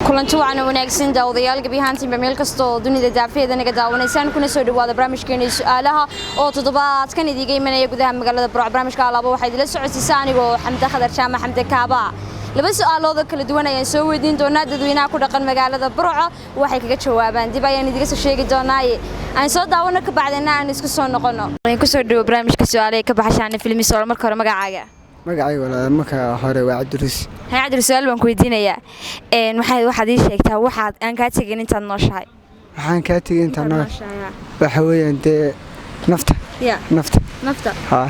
kulanti wacan wanaagsan daawadayaal gabi ahaantiin meel kasta oo dunida daafeeda naga daawanaysaan kuna soo dhawaada barnaamijkeena su'aalaha oo toddobaadkan idiga imanaya gudaha magaalada Burco barnaamijka alaabo waxay idila socodsiisaa anigoo Xamda Khadar Jaamac Xamda Kaaba laba su'aalood kala duwan ayaan soo weydiin doonaa dadweynaha ku dhaqan magaalada Burco waxay kaga jawaabaan dib ayaan idiga soo sheegi doonaa aan soo daawano ka bacdina aan isku soo noqono ku soo dhawo barnaamijka su'aalaha ka baxshaan filmi soo marka hore magacaaga magacayga walaal marka hore waa Cabdiris su'aal baan ku weydiinayaa waxaad ii sheegtaa waxaad aan ka tagin intaad nooshahay waxaan ka tagin intaan nooshahay waxa weeyaan nafta ha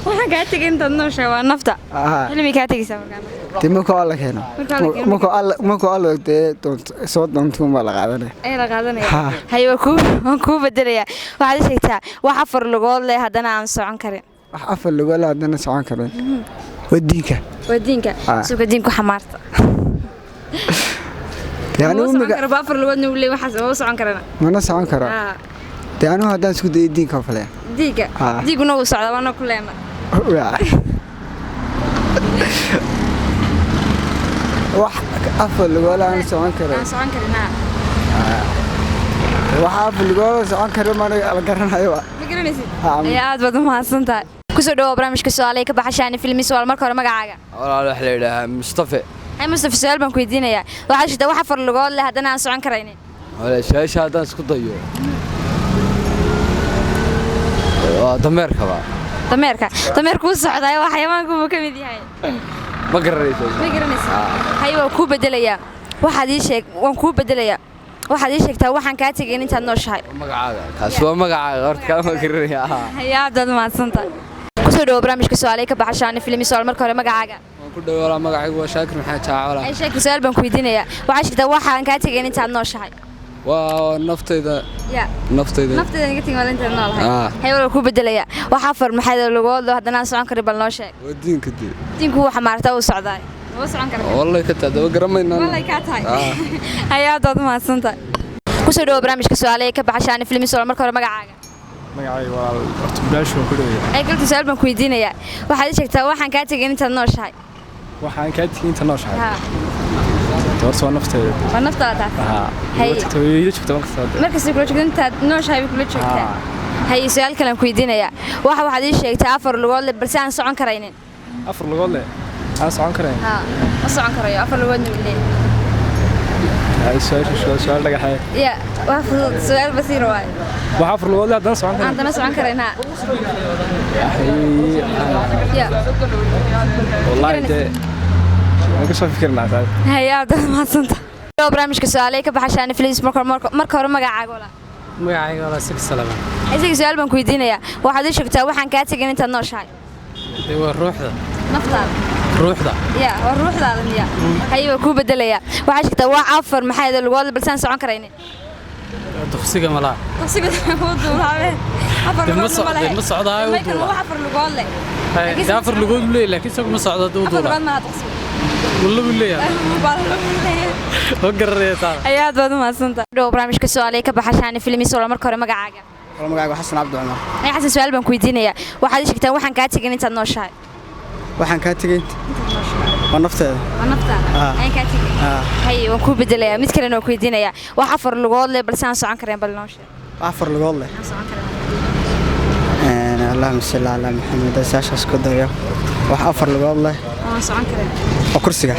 waxaan ka tagin intaad nooshahay waa nafta ilmi ka tagaysaa markaa marka alla keeno marka alla soo doonto ma la qaadanaya hayo ku bedelaya waxaad ii sheegtaa wax afar lugood leh haddana aan socon karin wax afar lugood leh haddana socon karin ودينك سوق دينك حمارته يعني أمك بافر لودنا ولا وحسب ما وصل عنكرنا ما نص عنكرنا يعني هذا سوق دينك فلان ديك ونوصل على وانا كلنا واحد أفضل ولا أنا سوق عنكرنا واحد أفضل ولا سوق عنكرنا ما نقدرنا أيوة يا أدب ما صنت kusoo dhawo barnaamijka su'aalaha ka baxshaan filmi su'aal marka hore magacaaga walaal wax la yiraahdo Mustafa Mustafa su'aal baan ku weydiinayaa waxa jirta wax afar lugood leh haddana aan socon karaynin walaal shaasha haddaan isku dayo dameerka ku socday wax xayawaanku uu ka mid yahay ma garanaysaa hayo ku bedelaya waxaad ii sheeg waan ku bedelaya waxaad ii sheegtaa waxaan ka tagin intaad nooshahay magacaaga kaas waa magacaaga horta kama garanaya hayaa dad ma santa kusoo dhawo barnaamijka su'aalaha ka baxshaan filmi su'aal marka hore magacaaga waan ku dhawo magacaygu waa Shaakir maxaa jaacala ay Shaakir su'aal baan ku weydiinayaa waxaad sheegtaa waxaan ka tagin intaad nooshahay waa naftayda naga tagin wala intaad noolahay hayo ku bedelaya wax afar maxay lugood haddana socon kari bal noo sheeg diinku waxa maarta uu socday والله كنت قرمينا والله كاتاي هيا دود ما سنت kusoo dhawo barnaamijka su'aalaha ka baxshaan filmi soo marka hore magacaaga walaal horta bilaash waan ku dhaweeyaa ay galto su'aal baan ku weydiinayaa waxaad sheegtaa waxaan ka tagin intaad nooshahay horta waa naftaada hay marka si kula joogto intaad nooshahay kula joogtaa hay su'aal kale aan ku weydiinayaa waxaad ii sheegtaa afar lugood leh balse aan socon karaynin afar lugood leh أنا سأعون كريم. ما سأعون كريم. أفر الواد نقولين. سؤال لقى حاجة. يا وافر سؤال بسيط واي. وافر الواد لا سأعون كريم. أنت ما سأعون كريم ها. يا. والله أنت. ما كنت أفكرنا هذا. هيا ده ما صنت. لو برامج كسؤالي كبحشان فليس مركور مقعد ولا. مقعد ولا سك سلامة. إذا سؤال بنكويدين يا واحد يشكت واحد كاتب إن أنت نوشاي. هو الروح ذا. نفطر. روحدا يا روحدا يا هيو ku bedelaya waxa jirta wax afar maxay lugood balsan socon karaynin duqsiga mala uu duulaabe afar lugood ma socdaayo uu duulaa afar lugood leh afar lugood laakiin isagu ma socdo uu duulaa والله leeyahay oo gareeyta ayaad baad ma santa dhow barnaamijka su'aalaha ka baxshaan filmi soo marka hore magacaaga Xasan Cabdi Umar ay xasan su'aal baan ku weydiinayaa waxaad sheegtaa waxaan ka tagin intaad nooshahay waxaan ka tagay waa nafteeda ay ka tagay hay waan ku bedelaya mid kale oo ku weydiinaya wax afar lugood leh balse aan socon kareen bal noo sheeg afar lugood leh Allahumma salli ala Muhammad saashas ku dayo wax afar lugood leh aan socon kareen kursiga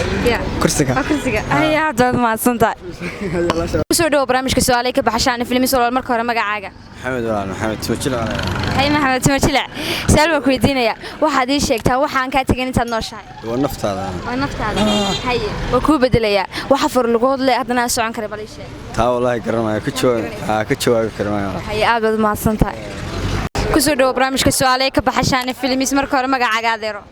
ayaa dad ma santa kusoo dhawo barnaamijka su'aalaha ka baxshaan filmi soo marka hore magacaaga محمد توجيل هاي محمد توجيل سؤال بك ويدينيا waxaad ii sheegtaa waxaan ka tagin intaad nooshahay naftaada hay ku bedelaya wax afar lugood leh hadana socon kare bal ii sheeg taa wallahi garanaya ka jawaabi karmaa hay aad ma santahay kusoo dhawo barnaamijka su'aalaha ka baxshaan filmis marka hore magacaaga adeero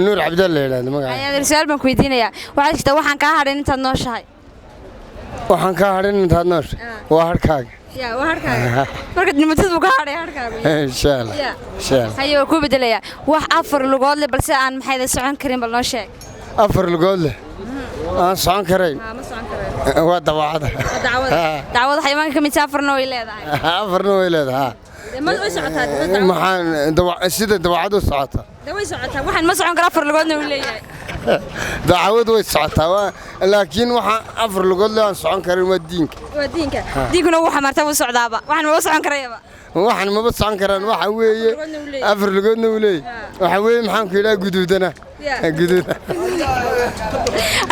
Nuur Cabdalle ilaahdo magaca ayaa su'aal baan ku weydiinaya waxaad sheegtaa waxaan ka hadhin intaad nooshahay waa harkaaga يا وهركاga marka nimadeedu ka hadhay harkaaga insha Allah hayo ku bedelaya wax afar lugood leh balse aan maxay socon karin bal noo sheeg afar lugood leh aan socon karin ma socon karin waa dawacada xayawaanka kamid safarna way leedahay ma way socotaa maxaan sida dawacadu socotaa way socotaa waxaan ma socon karo afar lugoodna uu leeyahay dacwad way socotaa laakiin waxa afar lugood la socon karin waa diinka diinkuna waxa marta uu socdaaba waxaan ma socon karayaba waxaan ma socon karaan waxa weeye afar lugoodna uu leeyahay waxa weeye maxaan ku ilaa guduudana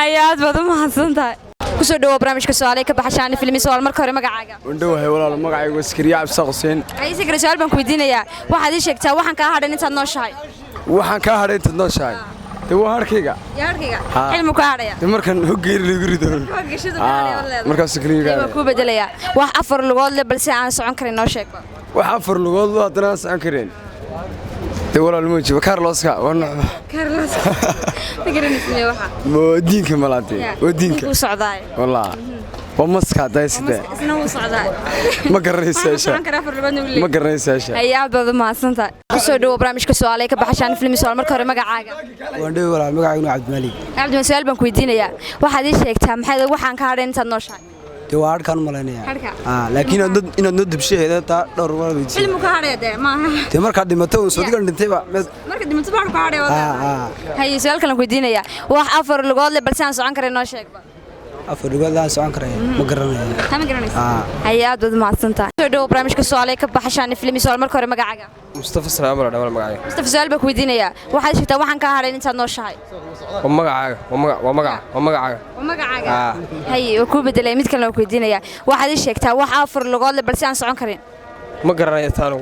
ayaad wada mahadsantahay kusoo dhawo barnaamijka su'aalaha ka baxshaan filmi su'aal marka hore magacaaga wandhowahay walaal magacaygu Askariya Cabdi Xuseen ay si kale su'aal baan ku weydiinayaa waxaad ii sheegtaa waxaan ka hadhan intaad nooshahay waa harkayga ilmu ka hadhaya markan hoggeer lagu rido markaas kaliya ku bedelaya wax afar lugood leh balse aan socon karin noo sheeg wax afar lugood waa dana socon kareen walaal ma jibo Carloska تقرني waxa ودينك ملاتي ودينك ku socdaay والله ومسكا دايسده isna uu socdaa ma garanaysaa ma garanaysaa ay aad baad ma santahay kusoo dhawo barnaamijka su'aalaha ka baxshaan filmi su'aal marka hore magacaaga wandhow walaal magacaygu Cabdi Malik su'aal baan ku weydiinayaa waxaad ii sheegtaa maxay waxaan ka hadhan intaad nooshahay waa harkaan maleynaya laakiin inaad noo dibsheeda taa dhowr walaal weydii ilmu ka hadhaya maaha marka dhimato oo soo digan dhintayba marka dhimato baa ka hadhaya hay su'aal kale ku weydiinayaa wax afar lugood leh balse aan socon karin noo sheeg afar lugood aan socon karay ma garanayo ma garanaysaa hay aad baad mahadsantahay soo dhawo barnaamijka su'aalaha ka baxshaan filmi su'aal marka hore magacaaga Mustafa Salaam wala dhamal magacayga Mustafa su'aal baan ku weydiinayaa waxaad sheegtaa waxaan ka hadhan intaad nooshahay magacaaga hay ku bedelay mid kale oo ku weydiinayaa waxaad ii sheegtaa wax afar lugood leh balse aan socon karin ma garanayo taano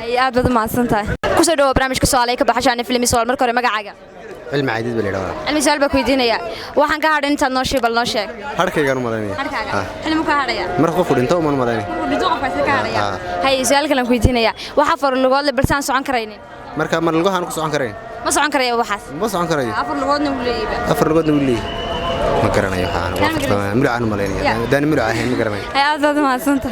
hay aad baad mahadsantahay kusoo dhawo barnaamijka su'aalaha ka baxshaan filmi su'aal marka hore magacaaga cilmi caadid baa leeyahay cilmi su'aal baan ku weydiinayaa waxaan ka hadhan intaad nooshay bal noo sheeg harkayga u maleynaya cilmu ka hadhaya mar qof dhinto ma maleynaya qofkaas ka hadhaya hay su'aal kale ku weydiinayaa waxa afar lugood leh balse aan socon karaynin marka mar lugahan ku socon karayn ma socon karayo waxaas ma socon karayo afar lugoodna uu leeyahay ma garanayo waxaan miracan maleynaya daan miracan ma garanayo hay aad baad mahadsantahay